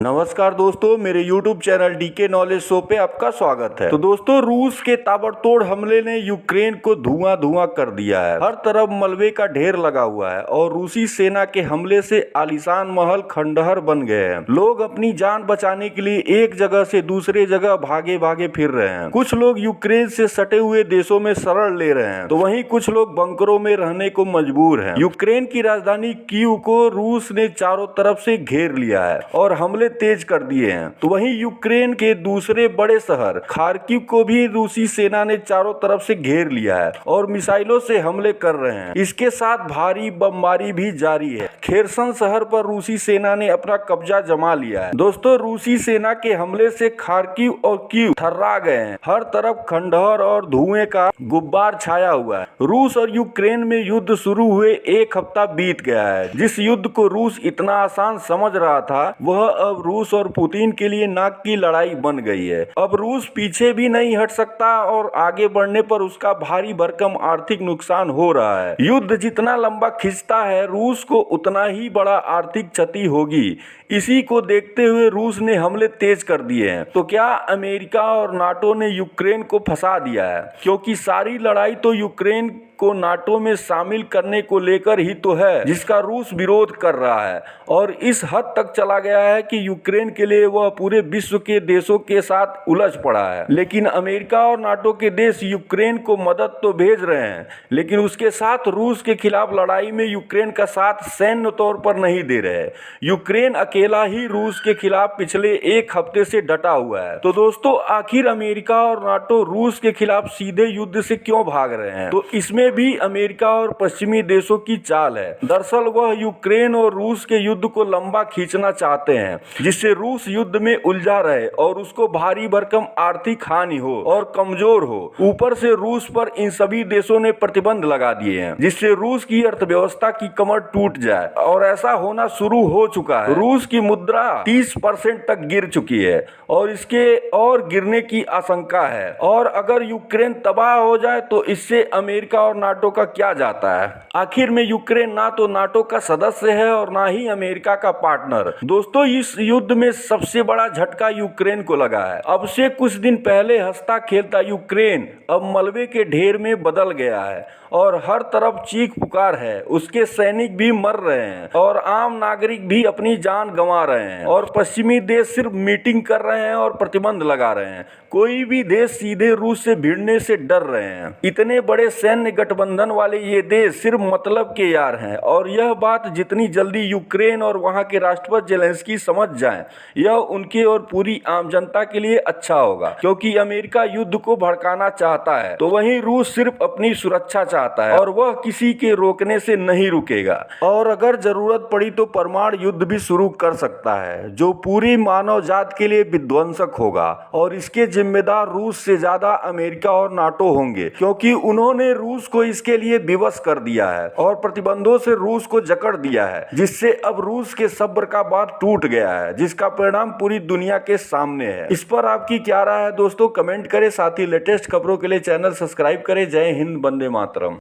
नमस्कार दोस्तों, मेरे YouTube channel DK knowledge show पे आपका स्वागत है। तो दोस्तों, रूस के ताबड़तोड़ हमले ने यूक्रेन को धुआं कर दिया है। हर तरफ मलबे का ढेर लगा हुआ है और रूसी सेना के हमले से आलीशान महल खंडहर बन गए हैं। लोग अपनी जान बचाने के लिए एक जगह से दूसरे जगह भागे भागे फिर रहे हैं। कुछ लोग यूक्रेन से सटे हुए देशों में शरण ले रहे हैं, तो वहीं कुछ लोग बंकरों में रहने को मजबूर हैं। यूक्रेन की राजधानी कीव को रूस ने चारों तरफ से घेर लिया है और हमले तेज कर दिए हैं। तो वहीं यूक्रेन के दूसरे बड़े शहर खार्किव को भी रूसी सेना ने चारों तरफ से घेर लिया है और मिसाइलों से हमले कर रहे हैं। इसके साथ भारी बमबारी भी जारी है। खेरसन शहर पर रूसी सेना ने अपना कब्जा जमा लिया है। दोस्तों, रूसी सेना के हमले से खार्किव और कीव थर्रा गए हैं। हर तरफ खंडहर और धुएं का गुब्बार छाया हुआ है। रूस और यूक्रेन में युद्ध शुरू हुए एक हफ्ता बीत गया है। जिस युद्ध को रूस इतना आसान समझ रहा था, वह अब रूस और पुतिन के लिए नाक की लड़ाई बन गई है। अब रूस पीछे भी नहीं हट सकता और आगे बढ़ने पर उसका भारी भरकम आर्थिक नुकसान हो रहा है। युद्ध जितना लंबा खिंचता है, रूस को उतना ही बड़ा आर्थिक क्षति होगी। इसी को देखते हुए रूस ने हमले तेज कर दिए हैं। तो क्या अमेरिका और नाटो ने यूक्रेन को फंसा दिया है? क्योंकि सारी लड़ाई तो यूक्रेन को नाटो में शामिल करने को लेकर ही तो है, जिसका रूस विरोध कर रहा है और इस हद तक चला गया है कि यूक्रेन के लिए वह पूरे विश्व के देशों के साथ उलझ पड़ा है। लेकिन अमेरिका और नाटो के देश यूक्रेन को मदद तो भेज रहे हैं, लेकिन उसके साथ रूस के खिलाफ लड़ाई में यूक्रेन का साथ सैन्य तौर पर नहीं दे रहे। यूक्रेन अकेला ही रूस के खिलाफ पिछले एक हफ्ते से डटा हुआ है। तो दोस्तों, आखिर अमेरिका और नाटो रूस के खिलाफ सीधे युद्ध से क्यों भाग रहे हैं? तो इसमें भी अमेरिका और पश्चिमी देशों की चाल है। दरअसल वह यूक्रेन और रूस के युद्ध को लंबा खींचना चाहते हैं, जिससे रूस युद्ध में उलझा रहे और उसको भारी भरकम आर्थिक हानि हो और कमजोर हो। ऊपर से रूस पर इन सभी देशों ने प्रतिबंध लगा दिए हैं, जिससे रूस की अर्थव्यवस्था की कमर टूट जाए और ऐसा होना शुरू हो चुका है। रूस की मुद्रा 30% तक गिर चुकी है और इसके और गिरने की आशंका है। और अगर यूक्रेन तबाह हो जाए तो इससे अमेरिका और नाटो का क्या जाता है? आखिर में यूक्रेन ना तो नाटो का सदस्य है और ना ही अमेरिका का पार्टनर। दोस्तों, इस युद्ध में सबसे बड़ा झटका यूक्रेन को लगा है। अब से कुछ दिन पहले हंसता खेलता यूक्रेन अब मलबे के ढेर में बदल गया है और हर तरफ चीख पुकार है। उसके सैनिक भी मर रहे हैं और आम नागरिक भी अपनी जान गंवा रहे हैं और पश्चिमी देश सिर्फ मीटिंग कर रहे हैं और प्रतिबंध लगा रहे हैं। कोई भी देश सीधे रूस से भिड़ने से डर रहे हैं। इतने बड़े सैन्य गठबंधन वाले ये देश सिर्फ मतलब के यार हैं और यह बात जितनी जल्दी यूक्रेन और वहां के राष्ट्रपति जेलेंस्की समझ जाएं, यह उनके और पूरी आम जनता के लिए अच्छा होगा। क्योंकि अमेरिका युद्ध को भड़काना चाहता है, तो वहीं रूस सिर्फ अपनी सुरक्षा चाहता है और वह किसी के रोकने से नहीं रुकेगा। और अगर जरूरत पड़ी तो परमाणु युद्ध भी शुरू कर सकता है, जो पूरी मानव जात के लिए विध्वंसक होगा। और इसके जिम्मेदार रूस से ज्यादा अमेरिका और नाटो होंगे, क्योंकि उन्होंने रूस को इसके लिए विवश कर दिया है और प्रतिबंधों से रूस को जकड़ दिया है, जिससे अब रूस के सब्र का बांध टूट गया है, जिसका परिणाम पूरी दुनिया के सामने है। इस पर आपकी क्या राय है दोस्तों? कमेंट करें। साथ ही लेटेस्ट खबरों के लिए चैनल सब्सक्राइब करें। जय हिंद, वंदे मातरम।